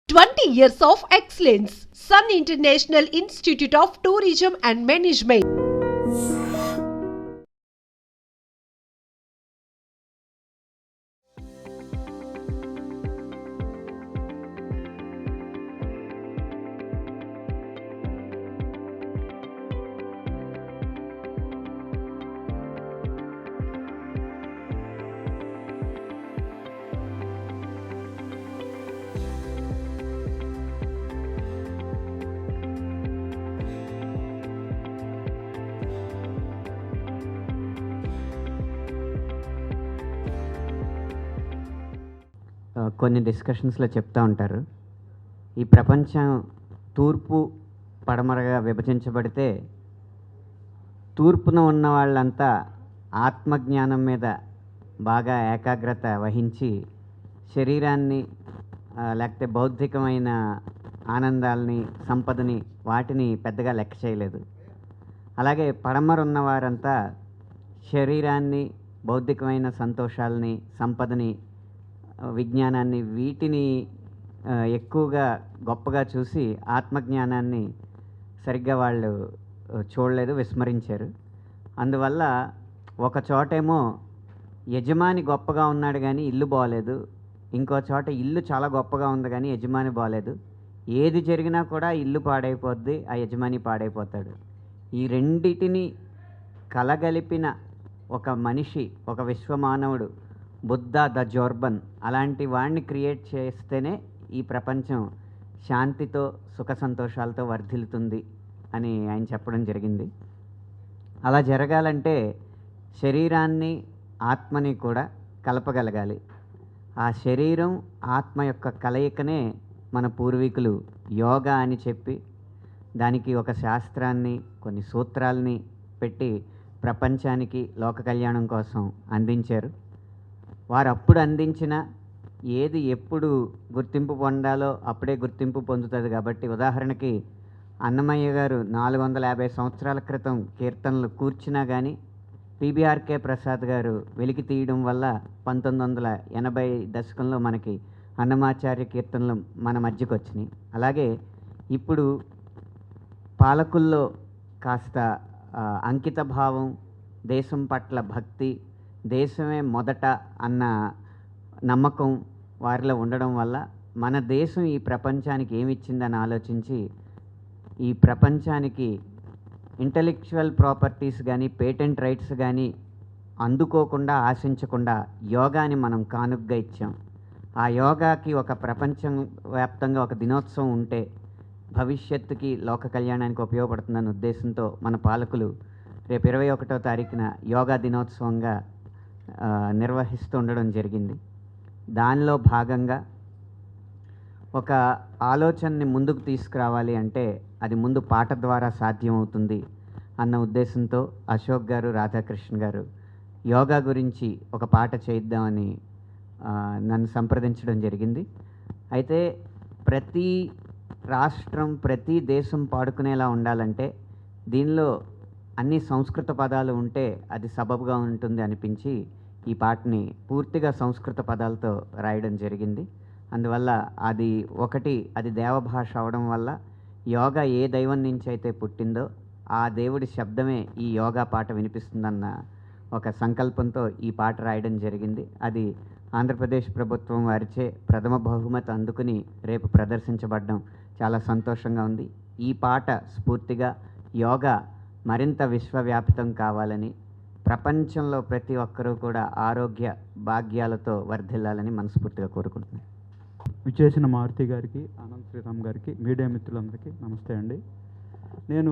20 years of excellence. Sun International Institute of Tourism and Management. కొన్ని డిస్కషన్స్లో చెప్తూ ఉంటారు, ఈ ప్రపంచం తూర్పు పడమరగా విభజించబడితే తూర్పున ఉన్న వాళ్ళంతా ఆత్మజ్ఞానం మీద బాగా ఏకాగ్రత వహించి శరీరాన్ని లేకపోతే బౌద్ధికమైన ఆనందాలని, సంపదని, వాటిని పెద్దగా లెక్క చేయలేదు. అలాగే పడమర ఉన్నవారంతా శరీరాన్ని, బౌద్ధికమైన సంతోషాలని, సంపదని, విజ్ఞానాన్ని, వీటిని ఎక్కువగా గొప్పగా చూసి ఆత్మజ్ఞానాన్ని సరిగ్గా వాళ్ళు చూడలేదు, విస్మరించారు. అందువల్ల ఒక చోటేమో యజమాని గొప్పగా ఉన్నాడు కానీ ఇల్లు బాగలేదు, ఇంకో చోట ఇల్లు చాలా గొప్పగా ఉంది కానీ యజమాని బాగలేదు. ఏది జరిగినా కూడా ఇల్లు పాడైపోద్ది, ఆ యజమాని పాడైపోతాడు. ఈ రెండిటిని కలగలిపిన ఒక మనిషి, ఒక విశ్వమానవుడు, బుద్ధ ద జోర్బన్, అలాంటి వాడిని క్రియేట్ చేస్తేనే ఈ ప్రపంచం శాంతితో, సుఖ సంతోషాలతో వర్ధిల్లుతుంది అని ఆయన చెప్పడం జరిగింది. అలా జరగాలంటే శరీరాన్ని, ఆత్మని కూడా కలపగలగాలి. ఆ శరీరం, ఆత్మ యొక్క కలయికనే మన పూర్వీకులు యోగా అని చెప్పి దానికి ఒక శాస్త్రాన్ని, కొన్ని సూత్రాలని పెట్టి ప్రపంచానికి లోక కళ్యాణం కోసం అందించారు. వారు అప్పుడు అందించిన ఏది ఎప్పుడు గుర్తింపు పొందాలో అప్పుడే గుర్తింపు పొందుతుంది. కాబట్టి ఉదాహరణకి అన్నమయ్య గారు 450 సంవత్సరాల క్రితం కీర్తనలు కూర్చున్నా కానీ పిబిఆర్కే ప్రసాద్ గారు వెలికి తీయడం వల్ల 1980 దశకంలో మనకి అన్నమాచార్య కీర్తనలు మన మధ్యకు వచ్చినాయి. అలాగే ఇప్పుడు పాలకుల్లో కాస్త అంకిత భావం, దేశం పట్ల భక్తి, దేశమే మొదట అన్న నమ్మకం వారిలో ఉండడం వల్ల మన దేశం ఈ ప్రపంచానికి ఏమిచ్చిందని ఆలోచించి ఈ ప్రపంచానికి ఇంటలెక్చువల్ ప్రాపర్టీస్ కానీ, పేటెంట్ రైట్స్ కానీ అందుకోకుండా, ఆశించకుండా యోగాని మనం కానుగ్గా ఇచ్చాం. ఆ యోగాకి ఒక ప్రపంచం వ్యాప్తంగా ఒక దినోత్సవం ఉంటే భవిష్యత్తుకి, లోక కళ్యాణానికి ఉపయోగపడుతుందన్న ఉద్దేశంతో మన పాలకులు రేపు 21వ తారీఖున యోగా దినోత్సవంగా నిర్వహిస్తూ ఉండడం జరిగింది. దానిలో భాగంగా ఒక ఆలోచనని ముందుకు తీసుకురావాలి అంటే అది ముందు పాట ద్వారా సాధ్యమవుతుంది అన్న ఉద్దేశంతో అశోక్ గారు, రాధాకృష్ణ గారు యోగా గురించి ఒక పాట చేద్దామని నన్ను సంప్రదించడం జరిగింది. అయితే ప్రతి రాష్ట్రం, ప్రతి దేశం పాడుకునేలా ఉండాలంటే దీనిలో అన్ని సంస్కృత పదాలు ఉంటే అది సబబుగా ఉంటుంది అనిపించి ఈ పాటని పూర్తిగా సంస్కృత పదాలతో రాయడం జరిగింది. అందువల్ల అది దేవభాష అవడం వల్ల యోగా ఏ దైవం నుంచి అయితే పుట్టిందో ఆ దేవుడి శబ్దమే ఈ యోగా పాట వినిపిస్తుందన్న ఒక సంకల్పంతో ఈ పాట రాయడం జరిగింది. అది ఆంధ్రప్రదేశ్ ప్రభుత్వం వారిచే ప్రథమ బహుమతి అందుకుని రేపు ప్రదర్శించబడడం చాలా సంతోషంగా ఉంది. ఈ పాట స్ఫూర్తిగా యోగా మరింత విశ్వవ్యాప్తం కావాలని, ప్రపంచంలో ప్రతి ఒక్కరూ కూడా ఆరోగ్య భాగ్యాలతో వర్ధిల్లాలని మనస్ఫూర్తిగా కోరుకుంటున్నాను. విచ్చేసిన మారుతి గారికి, ఆనంద్ శ్రీరామ్ గారికి, మీడియా మిత్రులందరికీ నమస్తే అండి. నేను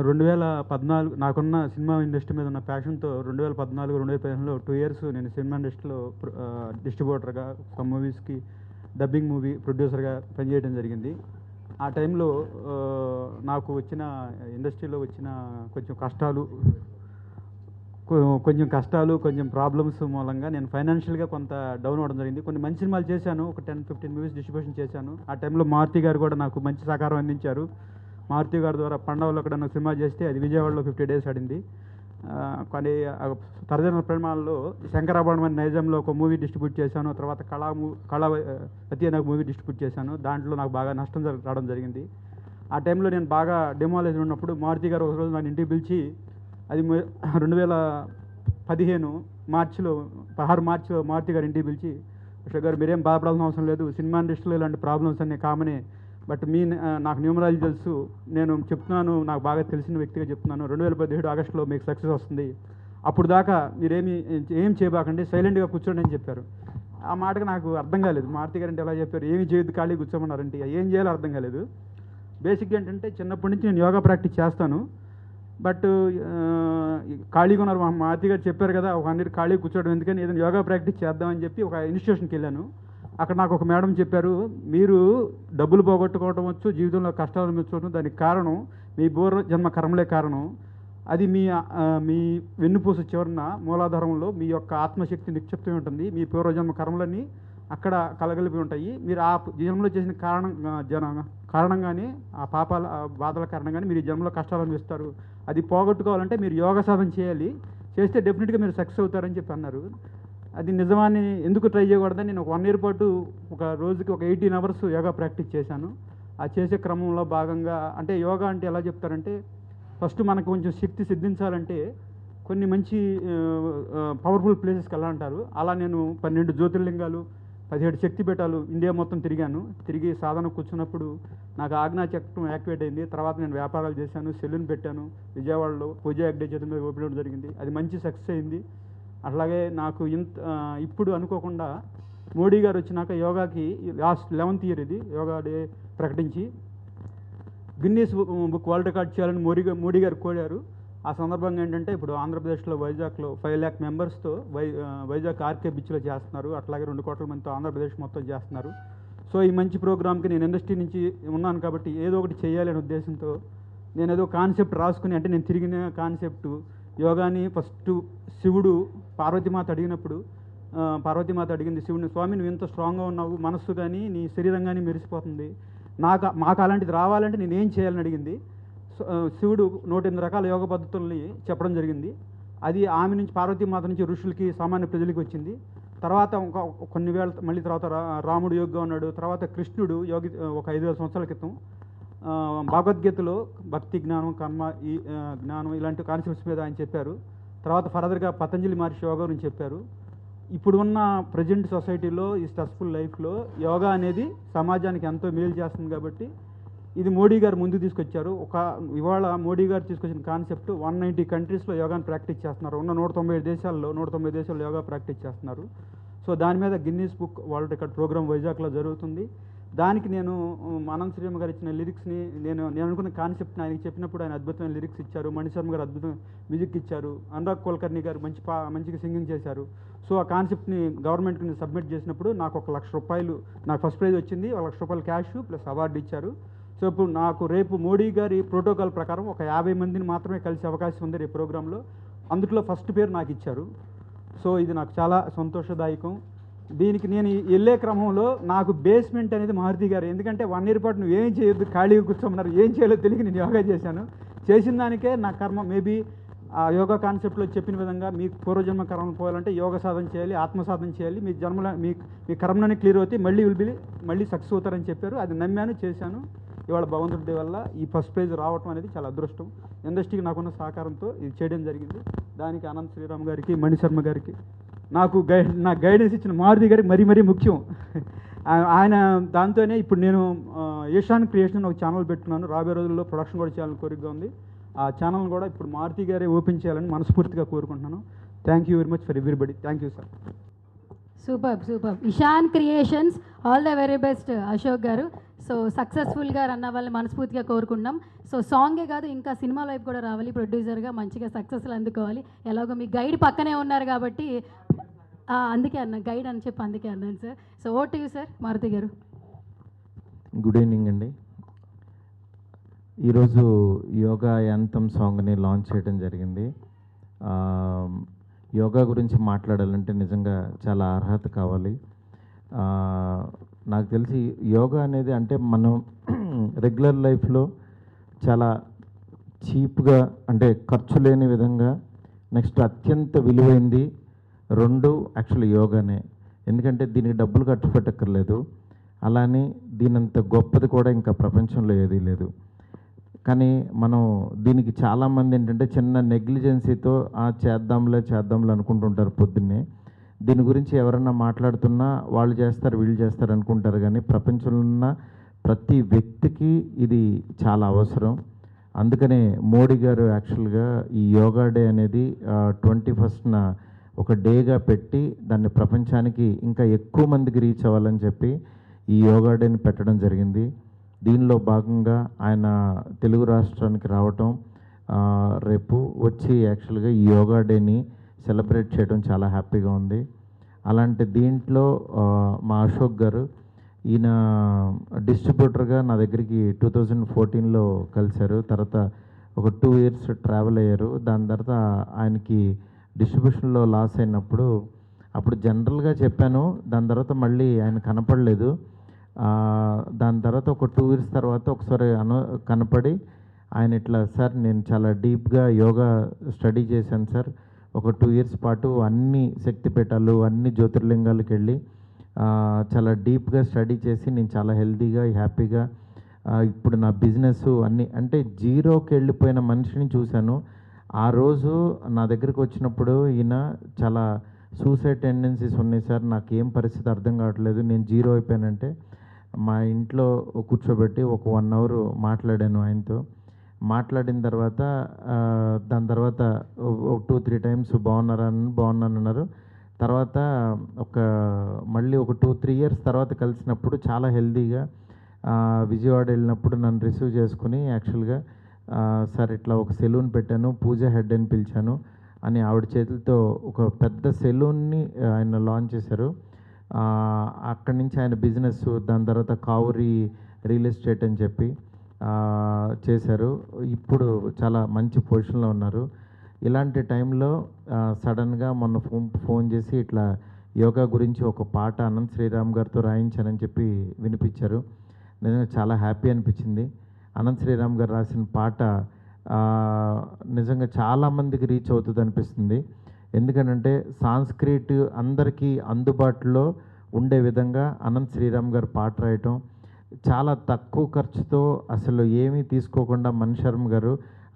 2014 నాకున్న సినిమా ఇండస్ట్రీ మీద ఉన్న ప్యాషన్తో 2014-2015లో 2 ఇయర్స్ నేను సినిమా ఇండస్ట్రీలో డిస్ట్రిబ్యూటర్గా, సమ్ మూవీస్కి డబ్బింగ్ మూవీ ప్రొడ్యూసర్గా పనిచేయడం జరిగింది. ఆ టైంలో నాకు వచ్చిన ఇండస్ట్రీలో వచ్చిన కొంచెం ప్రాబ్లమ్స్ మూలంగా నేను ఫైనాన్షియల్గా కొంత డౌన్ అవ్వడం జరిగింది. కొన్ని మంచి సినిమాలు చేశాను, ఒక 10-15 మూవీస్ డిస్ట్రిబ్యూషన్ చేశాను. ఆ టైంలో మారుతి గారు కూడా నాకు మంచి సహకారం అందించారు. మారుతి గారి ద్వారా పండవలో కూడా నాకు సినిమా చేస్తే అది విజయవాడలో 50 డేస్ ఆడింది. కొన్ని తరజన పరిమాణాల్లో శంకరాభరణం అనే నైజంలో ఒక మూవీ డిస్ట్రిబ్యూట్ చేశాను. తర్వాత కళావతి అనే మూవీ డిస్ట్రిబ్యూట్ చేశాను. దాంట్లో నాకు బాగా నష్టం రావడం జరిగింది. ఆ టైంలో నేను బాగా డెమాలైజ్ ఉన్నప్పుడు మారుతి గారు ఒకరోజు నన్ను ఇంటికి పిలిచి, అది 2015 మార్చిలో 16 మార్చిలో మారుతి గారు ఇంటికి పిలిచి, అశోక్ గారు మీరేం బాధపడాల్సిన అవసరం లేదు, సినిమా ఇండస్ట్రీలో ఇలాంటి ప్రాబ్లమ్స్ అన్నీ కామనే, బట్ నాకు న్యూమరాలజీ తెలుసు, నేను చెప్తున్నాను, నాకు బాగా తెలిసిన వ్యక్తిగా చెప్తున్నాను, 2017 ఆగస్టులో మీకు సక్సెస్ వస్తుంది, అప్పుడు దాకా ఏం చేయబాకండి, సైలెంట్గా కూర్చోండి అని చెప్పారు. ఆ మాటకు నాకు అర్థం కాలేదు. మారుతి గారు అంటే ఎలా చెప్పారు, ఏమి చేయొద్దు ఖాళీ కూర్చోమన్నారంటే ఏం చేయాలో అర్థం కాలేదు. బేసిక్గా ఏంటంటే చిన్నప్పటి నుంచి నేను యోగా ప్రాక్టీస్ చేస్తాను, బట్ ఖాళీగా ఉన్నారు. మారుతి గారు చెప్పారు కదా, ఒక 100 ఖాళీ కూర్చోవడం ఎందుకని ఏదైనా యోగా ప్రాక్టీస్ చేద్దామని చెప్పి ఒక ఇన్స్టిట్యూషన్కి వెళ్ళాను. అక్కడ నాకు ఒక మేడం చెప్పారు, మీరు డబ్బులు పోగొట్టుకోవడం వచ్చు, జీవితంలో కష్టాలు మెచ్చుకోవడం, దానికి కారణం మీ పూర్వజన్మ కర్మలే కారణం. అది మీ వెన్నుపూస చివరన మూలాధారంలో మీ యొక్క ఆత్మశక్తి నిక్షిప్తమై ఉంటుంది. మీ పూర్వజన్మ కర్మలన్నీ అక్కడ కలగలిపి ఉంటాయి. మీరు ఆ జన్మలో చేసిన కారణంగానే ఆ పాపాల బాధల కారణంగానే మీరు ఈ జన్మలో కష్టాలు అనుభవిస్తారు. అది పోగొట్టుకోవాలంటే మీరు యోగ సాధన చేయాలి, చేస్తే డెఫినెట్గా మీరు సక్సెస్ అవుతారని చెప్పి అన్నారు. అది నిజమాన్ని ఎందుకు ట్రై చేయకూడదని నేను ఒక 1 year పాటు ఒక రోజుకి ఒక 18 hours యోగా ప్రాక్టీస్ చేశాను. ఆ చేసే క్రమంలో భాగంగా అంటే యోగా అంటే ఎలా చెప్తారంటే, ఫస్ట్ మనకు కొంచెం శక్తి సిద్ధించాలంటే కొన్ని మంచి పవర్ఫుల్ ప్లేసెస్కి వెళ్ళాలంటారు. అలా నేను 12 జ్యోతిర్లింగాలు 17 శక్తిపీఠాలు ఇండియా మొత్తం తిరిగి సాధన కూర్చున్నప్పుడు నాకు ఆజ్ఞాచక్రం యాక్టివేట్ అయింది. తర్వాత నేను వ్యాపారాలు చేశాను, సెలూన్ పెట్టాను విజయవాడలో, పూజా యాక్డే చేత మీద ఓపెన్ జరిగింది. అది మంచి సక్సెస్ అయింది. అట్లాగే నాకు ఇప్పుడు అనుకోకుండా మోడీ గారు వచ్చినాక యోగాకి లాస్ట్ 11th year ఇది యోగా డే ప్రకటించి గిన్నీస్ బుక్ వరల్డ్ రికార్డ్ చేయాలని మోడీ గారు కోరారు. ఆ సందర్భంగా ఏంటంటే ఇప్పుడు ఆంధ్రప్రదేశ్లో వైజాగ్లో 5 lakh మెంబర్స్తో వైజాగ్ ఆర్కే బీచ్లో చేస్తున్నారు. అట్లాగే 2 కోట్ల మందితో ఆంధ్రప్రదేశ్ మొత్తం చేస్తున్నారు. సో ఈ మంచి ప్రోగ్రామ్కి నేను ఇండస్ట్రీ నుంచి ఉన్నాను కాబట్టి ఏదో ఒకటి చేయాలనే ఉద్దేశంతో నేను ఏదో కాన్సెప్ట్ రాసుకుని, అంటే నేను తిరిగిన కాన్సెప్ట్ యోగాని ఫస్ట్ శివుడు పార్వతీమాత అడిగింది శివుడిని, స్వామి నువ్వు ఎంత స్ట్రాంగ్గా ఉన్నావు, మనస్సు కానీ నీ శరీరం కానీ మెరిసిపోతుంది, మాకు అలాంటిది రావాలంటే నేను ఏం చేయాలని అడిగింది. శివుడు 108 రకాల యోగ పద్ధతుల్ని చెప్పడం జరిగింది. అది ఆమె నుంచి పార్వతీమాత నుంచి ఋషులకి సామాన్య ప్రజలకి వచ్చింది. తర్వాత కొన్ని వేల మళ్ళీ తర్వాత రాముడు యోగిగా ఉన్నాడు. తర్వాత కృష్ణుడు యోగి ఒక 5,000 సంవత్సరాల క్రితం భగవద్గీతలో భక్తి, జ్ఞానం, కర్మ, ఈ జ్ఞానం ఇలాంటి కాన్సెప్ట్స్ మీద ఆయన చెప్పారు. తర్వాత ఫర్దర్గా పతంజలి మహర్షి యోగా గురించి చెప్పారు. ఇప్పుడు ఉన్న ప్రజెంట్ సొసైటీలో ఈ స్ట్రెస్ఫుల్ లైఫ్లో యోగా అనేది సమాజానికి ఎంతో మేలు చేస్తుంది కాబట్టి ఇది మోడీ గారు ముందుకు తీసుకొచ్చారు. ఇవాళ మోడీ గారు తీసుకొచ్చిన కాన్సెప్ట్ 190 కంట్రీస్లో యోగాను ప్రాక్టీస్ చేస్తున్నారు. ఉన్న 190 దేశాల్లో యోగా ప్రాక్టీస్ చేస్తున్నారు. సో దాని మీద Guinness book world record programme వైజాగ్లో జరుగుతుంది. దానికి నేను అనంత్ శ్రీరామ్ గారు ఇచ్చిన లిరిక్స్ని నేను అనుకున్న కాన్సెప్ట్ని ఆయనకి చెప్పినప్పుడు ఆయన అద్భుతమైన లిరిక్స్ ఇచ్చారు. మణిశర్మ గారు అద్భుతమైన మ్యూజిక్ ఇచ్చారు. అనురాగ్ కుల్కర్ణి గారు మంచిగా సింగింగ్ చేశారు. సో ఆ కాన్సెప్ట్ని గవర్నమెంట్కి నేను సబ్మిట్ చేసినప్పుడు నాకు ₹1,00,000 నాకు ఫస్ట్ ప్రైజ్ వచ్చింది. ₹1,00,000 క్యాష్ ప్లస్ అవార్డు ఇచ్చారు. సో ఇప్పుడు నాకు రేపు మోడీ గారి ప్రోటోకాల్ ప్రకారం ఒక 50 మందిని మాత్రమే కలిసే అవకాశం ఉంది రేపు ప్రోగ్రాంలో. అందులో ఫస్ట్ పేరు నాకు ఇచ్చారు. సో ఇది నాకు చాలా సంతోషదాయకం. దీనికి నేను వెళ్ళే క్రమంలో నాకు బేస్మెంట్ అనేది మారుతి గారు, ఎందుకంటే 1 year పాటు నువ్వు ఏం చేయొద్దు ఖాళీగా కూర్చోమన్నారు. ఏం చేయాలో తెలియక నేను యోగా చేశాను. చేసిన దానికే నా కర్మ మేబీ ఆ యోగా కాన్సెప్ట్లో చెప్పిన విధంగా మీ పూర్వజన్మ కర్మలు పోవాలంటే యోగ సాధన చేయాలి, ఆత్మ సాధన చేయాలి, మీ జన్మలో మీ కర్మలన్నీ క్లియర్ అవుతాయి, మళ్ళీ సక్సెస్ అవుతారని చెప్పారు. అది నమ్మాను, చేశాను. ఇవాళ భగవంతుడి వల్ల ఈ ఫస్ట్ ప్రైజ్ రావటం అనేది చాలా అదృష్టం. ఇండస్ట్రీకి నాకున్న సహకారంతో ఇది చేయడం జరిగింది. దానికి అనంత్ శ్రీరామ్ గారికి, మణిశర్మ గారికి, నా గైడెన్స్ ఇచ్చిన మారుతి గారికి మరీ ముఖ్యం. ఆయన దాంతోనే ఇప్పుడు నేను ఏషాన్ క్రియేషన్ ఒక ఛానల్ పెట్టుకున్నాను. రాబోయే రోజుల్లో ప్రొడక్షన్ కూడా చేయాలని కోరికగా ఉంది. ఆ ఛానల్ కూడా ఇప్పుడు మారుతి గారే ఓపెన్ చేయాలని మనస్ఫూర్తిగా కోరుకుంటున్నాను. Thank you very much for everybody. Thank you sir. Super. Ishan creations, all the very best Ashok garu. So సక్సెస్ఫుల్గా రన్ అవ్వాలని మనస్ఫూర్తిగా కోరుకుంటున్నాం. సో సాంగే కాదు ఇంకా సినిమా వైపు కూడా రావాలి, ప్రొడ్యూసర్గా మంచిగా సక్సెస్లు అందుకోవాలి. ఎలాగో మీ గైడ్ పక్కనే ఉన్నారు కాబట్టి అందుకే అన్నా గైడ్ అని చెప్పి అందుకే అన్నాను sir. So owe to you sir Maruti గారు. గుడ్ ఈవినింగ్ అండి. ఈరోజు యోగా యాంథమ్ సాంగ్ని లాంచ్ చేయడం జరిగింది. యోగా గురించి మాట్లాడాలంటే నిజంగా చాలా అర్హత కావాలి. నాకు తెలిసి యోగా అనేది అంటే మనం రెగ్యులర్ లైఫ్లో చాలా చీప్గా అంటే ఖర్చు లేని విధంగా నెక్స్ట్ అత్యంత విలువైంది రెండు యాక్చువల్లీ యోగానే. ఎందుకంటే దీనికి డబ్బులు ఖర్చు పెట్టక్కర్లేదు, అలానే దీనంత గొప్పది కూడా ఇంకా ప్రపంచంలో ఏదీ లేదు. కానీ మనం దీనికి చాలామంది ఏంటంటే చిన్న నెగ్లిజెన్సీతో చేద్దాంలే అనుకుంటుంటారు పొద్దున్నే. దీని గురించి ఎవరన్నా మాట్లాడుతున్నా వాళ్ళు చేస్తారు వీళ్ళు చేస్తారు అనుకుంటారు, కానీ ప్రపంచంలో ఉన్న ప్రతి వ్యక్తికి ఇది చాలా అవసరం. అందుకనే మోడీ గారు యాక్చువల్గా ఈ యోగా డే అనేది 21న ఒక డేగా పెట్టి దాన్ని ప్రపంచానికి ఇంకా ఎక్కువ మందికి రీచ్ అవ్వాలని చెప్పి ఈ యోగా డేని పెట్టడం జరిగింది. దీనిలో భాగంగా ఆయన తెలుగు రాష్ట్రానికి రావటం, రేపు వచ్చి యాక్చువల్గా ఈ యోగా డేని సెలబ్రేట్ చేయడం చాలా హ్యాపీగా ఉంది. అలాంటి దీంట్లో మా అశోక్ గారు, ఈయన డిస్ట్రిబ్యూటర్గా నా దగ్గరికి 2014లో కలిశారు. తర్వాత ఒక 2 years ట్రావెల్ అయ్యారు. దాని తర్వాత ఆయనకి డిస్ట్రిబ్యూషన్లో లాస్ అయినప్పుడు అప్పుడు జనరల్గా చెప్పాను. దాని తర్వాత మళ్ళీ ఆయన కనపడలేదు. దాని తర్వాత ఒక 2 years తర్వాత ఒకసారి కనపడి ఆయన ఇట్లా, సార్ నేను చాలా డీప్గా యోగా స్టడీ చేశాను సార్, ఒక 2 years పాటు అన్ని శక్తిపీఠాలు అన్ని జ్యోతిర్లింగాలకు వెళ్ళి చాలా డీప్గా స్టడీ చేసి నేను చాలా హెల్తీగా హ్యాపీగా ఇప్పుడు నా బిజినెస్ అన్నీ అంటే జీరోకి వెళ్ళిపోయిన మనిషిని చూశాను. ఆ రోజు నా దగ్గరికి వచ్చినప్పుడు ఈయన చాలా సూసైడ్ టెండెన్సీస్ ఉన్నాయి సార్, నాకు ఏం పరిస్థితి అర్థం కావట్లేదు, నేను జీరో అయిపోయానంటే మా ఇంట్లో కూర్చోబెట్టి ఒక 1 hour మాట్లాడాను ఆయనతో. మాట్లాడిన తర్వాత దాని తర్వాత 2-3 times బాగున్నాను అన్నారు. తర్వాత మళ్ళీ ఒక 2-3 years తర్వాత కలిసినప్పుడు చాలా హెల్తీగా విజయవాడ వెళ్ళినప్పుడు నన్ను రిసీవ్ చేసుకుని యాక్చువల్గా సార్ ఇట్లా ఒక సెలూన్ పెట్టాను, పూజ హెడ్ అని పిలిచాను అని ఆవిడ చేతులతో ఒక పెద్ద సెలూన్ని ఆయన లాంచ్ చేశారు. అక్కడి నుంచి ఆయన బిజినెస్, దాని తర్వాత కావురి రియల్ ఎస్టేట్ అని చెప్పి చేశారు. ఇప్పుడు చాలా మంచి పొజిషన్లో ఉన్నారు. ఇలాంటి టైంలో సడన్గా మొన్న ఫోన్ చేసి ఇట్లా యోగా గురించి ఒక పాట అనంత్ శ్రీరామ్ గారితో రాయించానని చెప్పి వినిపించారు. నిజంగా చాలా హ్యాపీ అనిపించింది. అనంత్ శ్రీరామ్ గారు రాసిన పాట నిజంగా చాలామందికి రీచ్ అవుతుంది అనిపిస్తుంది. ఎందుకంటే సాంస్క్రిట్ అందరికీ అందుబాటులో ఉండే విధంగా అనంత్ శ్రీరామ్ గారు పాట రాయటం, చాలా తక్కువ ఖర్చుతో అసలు ఏమీ తీసుకోకుండా మణిశర్మ గారు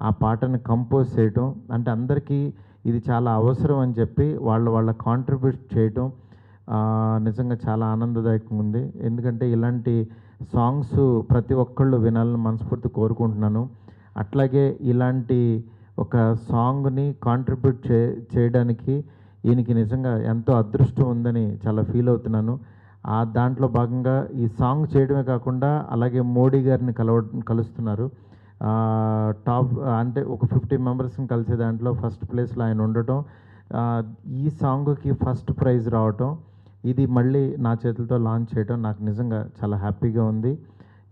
ఆ పాటను కంపోజ్ చేయటం, అంటే అందరికీ ఇది చాలా అవసరం అని చెప్పి వాళ్ళ కాంట్రిబ్యూట్ చేయటం నిజంగా చాలా ఆనందదాయకంగా ఉంది. ఎందుకంటే ఇలాంటి సాంగ్స్ ప్రతి ఒక్కళ్ళు వినాలని మనస్ఫూర్తి కోరుకుంటున్నాను. అట్లాగే ఇలాంటి ఒక సాంగ్ని కాంట్రిబ్యూట్ చేయడానికి ఈయనకి నిజంగా ఎంతో అదృష్టం ఉందని చాలా ఫీల్ అవుతున్నాను. దాంట్లో భాగంగా ఈ సాంగ్ చేయడమే కాకుండా అలాగే మోడీ గారిని కలుస్తున్నారు. టాప్ అంటే ఒక 50 మెంబర్స్ని కలిసే దాంట్లో ఫస్ట్ ప్లేస్లో ఆయన ఉండటం, ఈ సాంగ్కి ఫస్ట్ ప్రైజ్ రావటం, ఇది మళ్ళీ నా చేతులతో లాంచ్ చేయడం నాకు నిజంగా చాలా హ్యాపీగా ఉంది.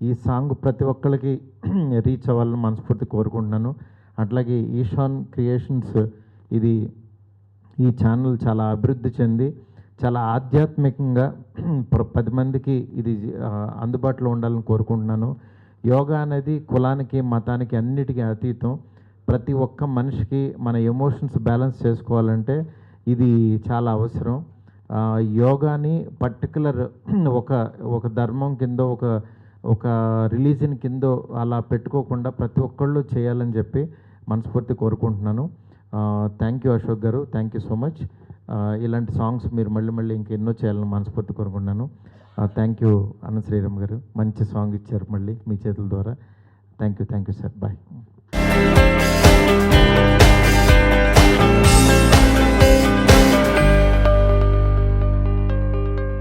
ఈ సాంగ్ ప్రతి ఒక్కరికి రీచ్ అవ్వాలని మనస్ఫూర్తి కోరుకుంటున్నాను. అట్లాగే ఈశాన్ క్రియేషన్స్ ఈ ఛానల్ చాలా అభివృద్ధి చెంది చాలా ఆధ్యాత్మికంగా 10 మందికి ఇది అందుబాటులో ఉండాలని కోరుకుంటున్నాను. యోగా అనేది కులానికి మతానికి అన్నిటికీ అతీతం. ప్రతి ఒక్క మనిషికి మన ఎమోషన్స్ బ్యాలెన్స్ చేసుకోవాలంటే ఇది చాలా అవసరం. యోగాని పర్టికులర్ ఒక ధర్మం కింద ఒక రిలీజన్ కింద అలా పెట్టుకోకుండా ప్రతి ఒక్కళ్ళు చేయాలని చెప్పి మనస్ఫూర్తి కోరుకుంటున్నాను. Thank you Ashok garu, thank you so much. ఇలాంటి సాంగ్స్ మీరు మళ్ళీ ఇంకెన్నో చేయాలని మనస్ఫూర్తి కోరుకుంటున్నాను. థ్యాంక్ యూ అనంత్ శ్రీరామ్ గారు, మంచి సాంగ్ ఇచ్చారు మళ్ళీ మీ చేతుల ద్వారా. Thank you sir, bye.